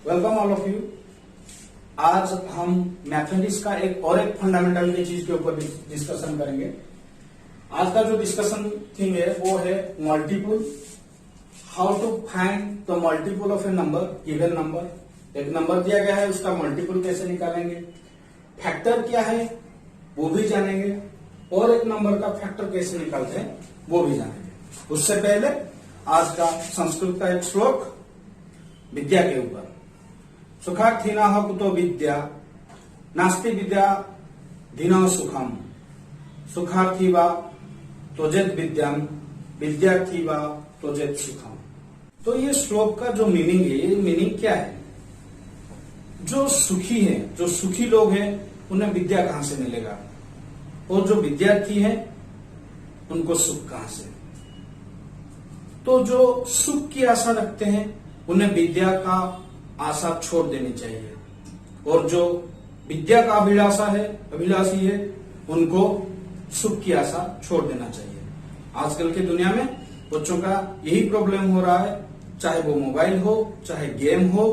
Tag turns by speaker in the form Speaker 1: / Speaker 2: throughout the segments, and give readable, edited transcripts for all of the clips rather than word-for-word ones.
Speaker 1: Welcome all of you. आज हम mathematics का एक फंडामेंटल की चीज के ऊपर डिस्कशन करेंगे। आज का जो डिस्कशन थिंग है वो है multiple, how to find the multiple of a number, given number. एक नंबर दिया गया है, उसका मल्टीपल कैसे निकालेंगे, फैक्टर क्या है वो भी जानेंगे, और एक नंबर का फैक्टर कैसे निकालते हैं वो भी जानेंगे। उससे पहले आज का संस्कृत का एक श्लोक विद्या के ऊपर, सुखार्थीनाः कुतो विद्या नास्ति विद्या धीनाः सुखम, सुखार्थी वा त्वजेत विद्याम विद्यार्थी वा त्वजेत सुखम। तो ये श्लोक का जो मीनिंग है, ये मीनिंग क्या है? जो सुखी है, जो सुखी लोग हैं उन्हें विद्या कहां से मिलेगा, और जो विद्यार्थी है उनको सुख कहां से? तो जो सुख की आशा रखते हैं उन्हें विद्या का आशा छोड़ देनी चाहिए, और जो विद्या का अभिलाषी है उनको सुख की आशा छोड़ देना चाहिए। आजकल की दुनिया में बच्चों का यही प्रॉब्लम हो रहा है, चाहे वो मोबाइल हो, चाहे गेम हो,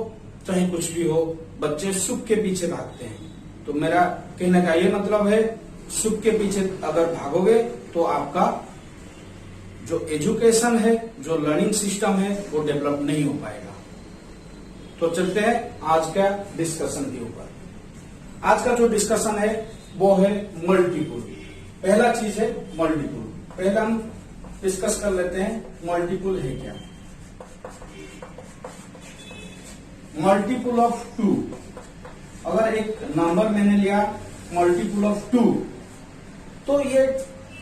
Speaker 1: चाहे कुछ भी हो, बच्चे सुख के पीछे भागते हैं। तो मेरा कहने का ये मतलब है, सुख के पीछे अगर भागोगे तो आपका जो एजुकेशन है, जो लर्निंग सिस्टम है वो डेवलप नहीं हो पाएगा। तो चलते हैं आज का डिस्कशन के ऊपर। आज का जो डिस्कशन है वो है मल्टीपल। पहला चीज है मल्टीपल। पहला हम डिस्कस कर लेते हैं मल्टीपल है क्या। मल्टीपल ऑफ 2, अगर एक नंबर मैंने लिया मल्टीपल ऑफ 2, तो ये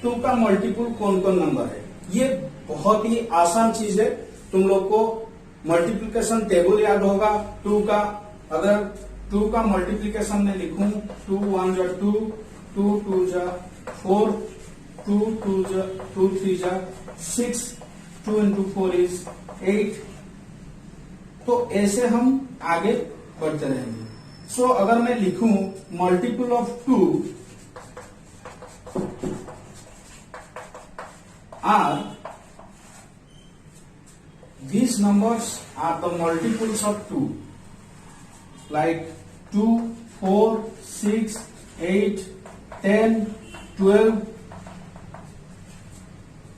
Speaker 1: 2 का मल्टीपल कौन कौन नंबर है? ये बहुत ही आसान चीज है। तुम लोग को मल्टीप्लिकेशन टेबल याद होगा 2 का। अगर 2 का मल्टीप्लिकेशन में लिखूं 2 1 जा 2, 2 2 जा 4, 2 2 जा 2 3 जा 6, 2 into 4 is 8। तो ऐसे हम आगे बढ़ते रहेंगे। सो अगर मैं लिखूं multiple of 2 are these numbers are the multiples of 2, like 2 4 6 8 10 12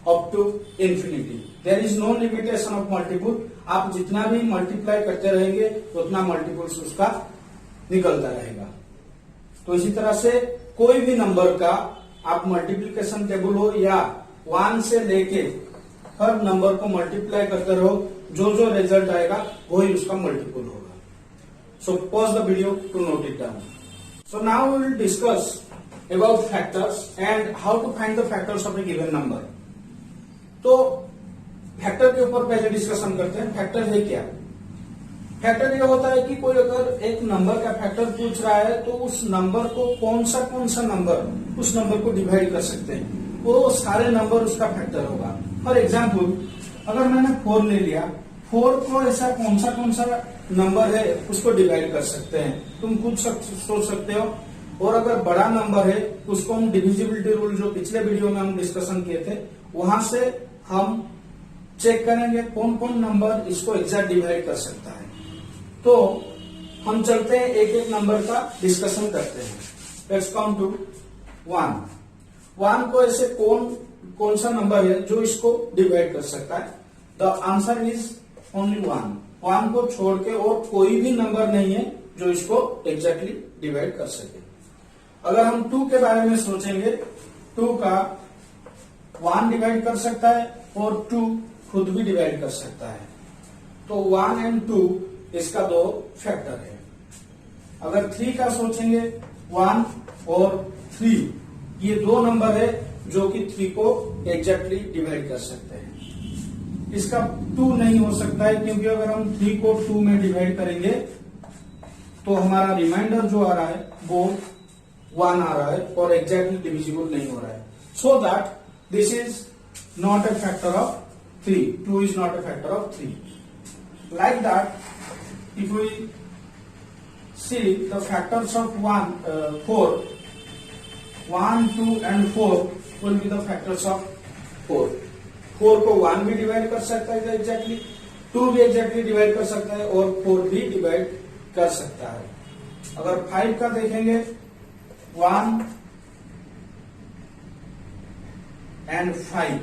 Speaker 1: up to infinity. There is no limitation of multiple. आप जितना भी मल्टीप्लाई करते रहेंगे उतना मल्टीपल्स उसका निकलता रहेगा। तो इसी तरह से कोई भी नंबर का आप मल्टीप्लिकेशन टेबल हो या 1 से लेके हर नंबर को मल्टीप्लाई करते रहो, जो जो रिजल्ट आएगा वही उसका मल्टीपल होगा। So pause the video to note it down. So now we will discuss about factors and how to find the factors of a given number. तो फैक्टर के ऊपर पहले डिस्कशन करते हैं। फैक्टर है क्या? फैक्टर ये होता है कि कोई अगर एक नंबर का फैक्टर पूछ रहा है तो उस नंबर को कौन सा नंबर उस नंबर को डिवाइड कर सकते हैं, वो सारे नंबर उसका फैक्टर होगा। फॉर एग्जाम्पल, अगर मैंने 4 ले लिया, 4 को ऐसा कौन सा नंबर है उसको डिवाइड कर सकते हैं, तुम खुद सोच सकते हो। और अगर बड़ा नंबर है उसको हम डिविजिबिलिटी रूल, जो पिछले वीडियो में हम डिस्कशन किए थे, वहां से हम चेक करेंगे कौन कौन नंबर इसको एग्जैक्ट डिवाइड कर सकता है। तो हम चलते हैं एक एक नंबर का डिस्कशन करते हैं। लेट्स कम टू 1 को ऐसे कौन सा नंबर है जो इसको डिवाइड कर सकता है? द आंसर इज ओनली 1 को छोड़ के और कोई भी नंबर नहीं है जो इसको एग्जैक्टली डिवाइड कर सके। अगर हम 2 के बारे में सोचेंगे, 2 का 1 डिवाइड कर सकता है और 2 खुद भी डिवाइड कर सकता है। तो 1 and 2 इसका 2 फैक्टर है। अगर 3 का सोचेंगे, 1 और 3 ये 2 नंबर है जो कि 3 को एग्जैक्टली डिवाइड कर सकते हैं। इसका 2 नहीं हो सकता है, क्योंकि अगर हम 3 को 2 में डिवाइड करेंगे तो हमारा रिमाइंडर जो आ रहा है वो 1 आ रहा है और एग्जैक्टली डिविजिबल नहीं हो रहा है। So that this is not a factor of 3. 2 is not a factor of 3. Like that, if we see the factors of 4, 1, 2 and 4 will be the factors of 4. 4 को 1 भी डिवाइड कर सकता है एग्जैक्टली, 2 भी एग्जैक्टली डिवाइड कर सकता है और 4 भी डिवाइड कर सकता है। अगर 5 का देखेंगे 1 and 5,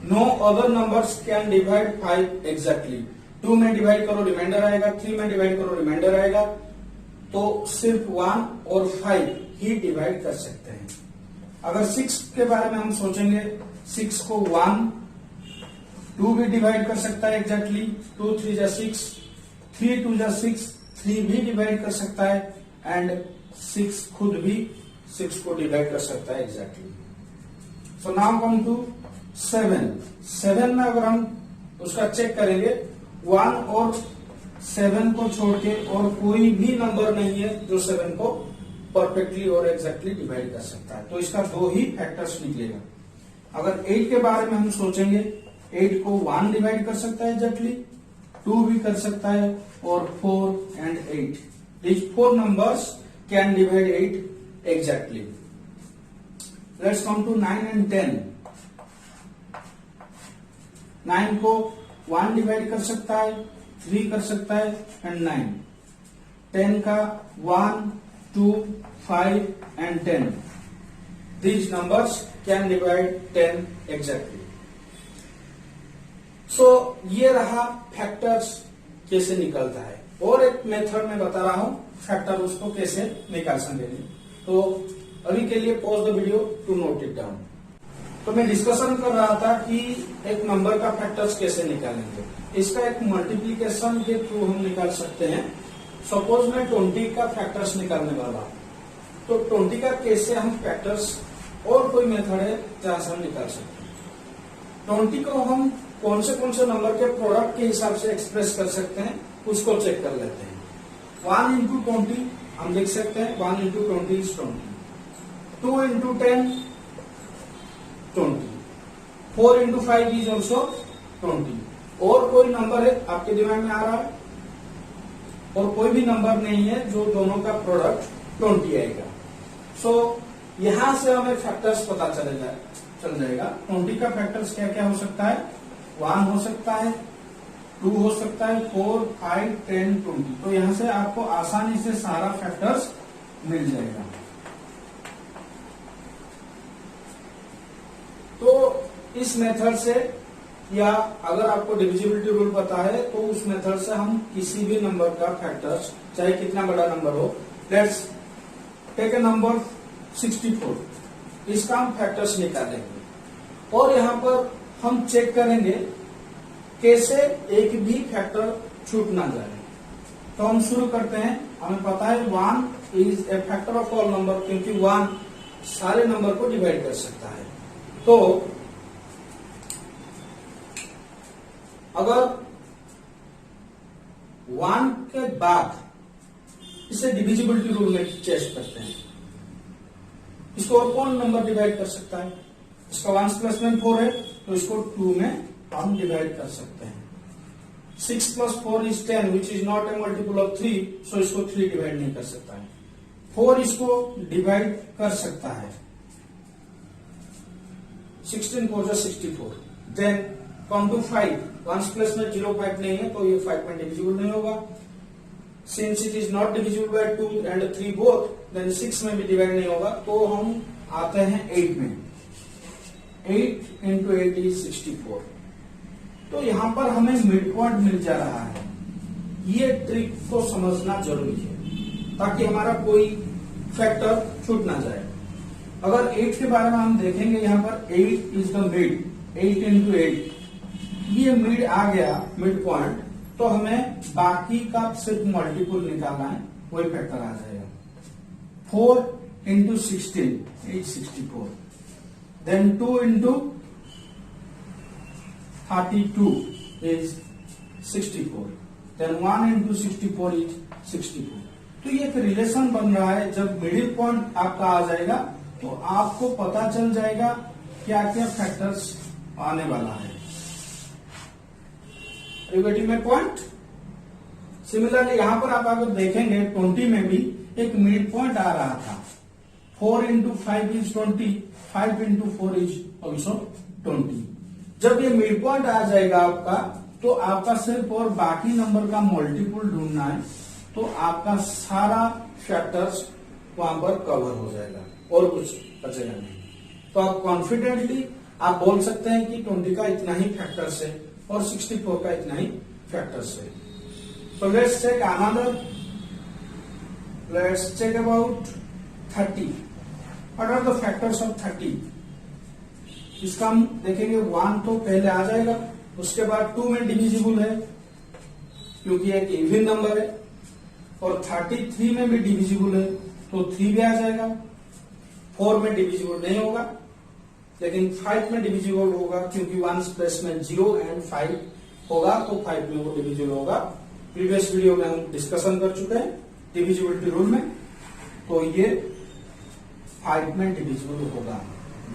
Speaker 1: no other numbers can divide 5 exactly। 2 में डिवाइड करो रिमाइंडर आएगा, 3 में डिवाइड करो रिमाइंडर आएगा, तो सिर्फ 1 और 5 ही डिवाइड कर सकते हैं। अगर 6 के बारे में हम सोचेंगे, 6 को 1, 2 भी डिवाइड कर सकता है एग्जैक्टली, 2 3 जा 6, 3 2 जा 6, 3 भी डिवाइड कर सकता है एंड 6 खुद भी 6 को डिवाइड कर सकता है exactly. So now come to 7 में अगर हम उसका चेक करेंगे, 1 और 7 को छोड़ के और कोई भी नंबर नहीं है जो 7 को परफेक्टली और एग्जैक्टली डिवाइड कर सकता है, तो इसका 2 ही फैक्टर्स निकलेगा। अगर 8 के बारे में हम सोचेंगे, 8 को 1 डिवाइड कर सकता है एग्जैक्टली, 2 भी कर सकता है और 4 and 8, these 4 numbers can divide 8 exactly। Let's come to 9 and 10। 9 को 1 डिवाइड कर सकता है, 3 कर सकता है एंड 9। 10 का 1 2 5 and 10, these numbers can divide 10 exactly। सो ये रहा फैक्टर्स कैसे निकलता है, और एक मेथड में बता रहा हूं फैक्टर उसको कैसे निकाल सकेंगे। तो अभी के लिए pause the video to note it down. तो मैं डिस्कशन कर रहा था कि एक नंबर का फैक्टर्स कैसे निकालेंगे। इसका एक मल्टीप्लीकेशन के थ्रू हम निकाल सकते हैं। सपोज मैं 20 का फैक्टर्स निकालने वाला हूं, तो 20 का कैसे हम फैक्टर्स, और कोई मेथड है जहां से हम निकाल सकते हैं। 20 को हम कौन से नंबर के प्रोडक्ट के हिसाब से एक्सप्रेस कर सकते हैं, उसको चेक कर लेते हैं। 1 into 20 हम लिख सकते हैं, 1 into 20 is 20, 2 into 10 20, 4 into 5 is also 20। और कोई नंबर है आपके दिमाग में आ रहा है, और कोई भी नंबर नहीं है जो दोनों का प्रोडक्ट 20 आएगा। सो यहां से हमें फैक्टर्स पता चल जाएगा। 20 का फैक्टर्स क्या क्या हो सकता है, 1 हो सकता है, 2 हो सकता है, 4 5 10 20। तो यहां से आपको आसानी से सारा फैक्टर्स मिल जाएगा। तो इस मेथड से, या अगर आपको डिविजिबिलिटी रूल पता है तो उस मेथड से हम किसी भी नंबर का फैक्टर्स, चाहे कितना बड़ा नंबर हो, लेट्स टेक ए नंबर 64, इसका हम फैक्टर्स निकालेंगे और यहां पर हम चेक करेंगे कैसे एक भी फैक्टर छूट ना जाए। तो हम शुरू करते हैं। हमें पता है 1 is a factor of all number, क्योंकि 1 सारे नंबर को डिवाइड कर सकता है। तो अगर 1 के बाद इसे डिविजिबिलिटी रूल में टेस्ट करते हैं, इसको और कौन नंबर डिवाइड कर सकता है। इसका 1 प्लस में 4 है, तो इसको 2 में हम डिवाइड कर सकते हैं। 6 plus 4 is 10, which is not a multiple of 3, so इसको 3 डिवाइड नहीं कर सकता है। 4 इसको डिवाइड कर सकता है, 16 4 जा 64। देन कम टू 5, 1 प्लस में 0 5 नहीं है, तो ये 5 में डिविजिबल नहीं होगा। Since it is not divisible by 2 and 3 both, then 6 में भी डिवाइड नहीं होगा। तो हम आते हैं 8 में। 8 into 8 is 64। तो यहां पर हमें मिड पॉइंट मिल जा रहा है। ये ट्रिक को समझना जरूरी है ताकि हमारा कोई फैक्टर छूट ना जाए। अगर 8 के बारे में हम देखेंगे, यहां पर 8 इज द मिड, 8 into 8, ये मिड आ गया, मिड पॉइंट। तो हमें बाकी का सिर्फ मल्टीपल निकालना है, वही फैक्टर आ जाएगा। 4 into 16 is 64, then 2 into 32 is 64, then 1 into 64 is 64। तो ये एक रिलेशन बन रहा है। जब मिडिल पॉइंट आपका आ जाएगा तो आपको पता चल जाएगा क्या क्या फैक्टर्स आने वाला है। रिवेटिंग में पॉइंट। सिमिलरली यहां पर आप अगर देखेंगे 20 में भी एक मिड पॉइंट आ रहा था। 4 into 5 is 20, 5 into 4 is also 20। जब ये मिड पॉइंट आ जाएगा आपका तो आपका सिर्फ और बाकी नंबर का मल्टीपल ढूंढना है, तो आपका सारा फैक्टर्स वहां पर कवर हो जाएगा और कुछ बचेगा नहीं। तो आप कॉन्फिडेंटली आप बोल सकते हैं कि 20 का इतना ही फैक्टर्स है और 64 का इतना ही फैक्टर्स है। तो let's check another, let's check about 30। What are the factors of 30? इसका हम देखेंगे 1 तो पहले आ जाएगा, उसके बाद 2 में डिविजिबल है क्योंकि एक इवन नंबर है, और 33 में भी डिविजिबल है तो 3 भी आ जाएगा। 4 में डिविजिबल नहीं होगा, लेकिन 5 में डिविजिबल होगा क्योंकि 1 प्लेस में 0 एंड 5 होगा, तो 5 में वो डिविजिबल होगा। प्रीवियस वीडियो में हम डिस्कशन कर चुके हैं डिविजिबिलिटी रूल में, तो ये 5 में डिविजिबल होगा।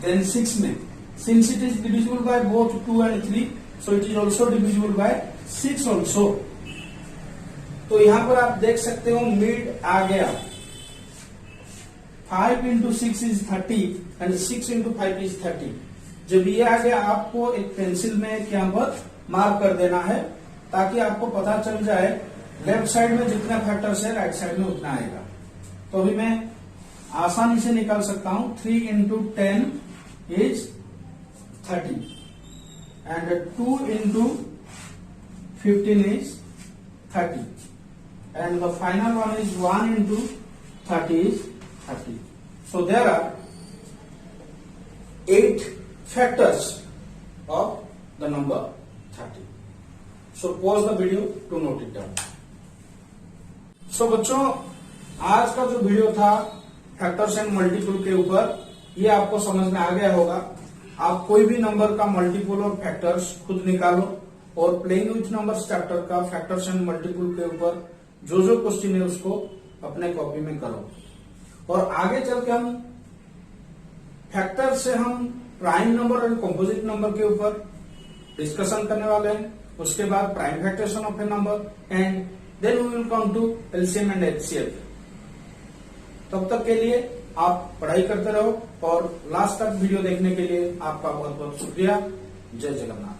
Speaker 1: देन 6 में, since it is divisible by both 2 and 3, so it is also divisible by 6 also. तो यहां पर आप देख सकते हो मिड आ गया, 5 into 6 is 30 and 6 into 5 is 30। जब ये आ गया आपको एक पेंसिल में यहाँ पर मार्क कर देना है, ताकि आपको पता चल जाए लेफ्ट साइड में जितना फैक्टर्स है राइट साइड में उतना आएगा। तो अभी मैं आसानी से निकाल सकता हूं, 3 into 10 is 30 and 2 into 15 is 30 and the final one is 1 into 30 is 30. So there are 8 factors of the number 30. So pause the video to note it down. So बच्चों, आज का जो वीडियो था फैक्टर्स एंड मल्टीपल के ऊपर, ये आपको समझ में आ गया होगा। आप कोई भी नंबर का मल्टीपल और फैक्टर्स खुद निकालो, और प्लेइंग विथ नंबर्स चैप्टर का फैक्टर्स एंड मल्टीपल के ऊपर जो जो क्वेश्चन है उसको अपने कॉपी में करो। और आगे चल के हम फैक्टर से हम प्राइम नंबर और कंपोजिट नंबर के ऊपर डिस्कशन करने वाले हैं। उसके बाद prime factorization of a number and then we will come to LCM and HCF. तब तक के लिए आप पढ़ाई करते रहो, और लास्ट तक वीडियो देखने के लिए आपका बहुत बहुत शुक्रिया। जय जगन्नाथ।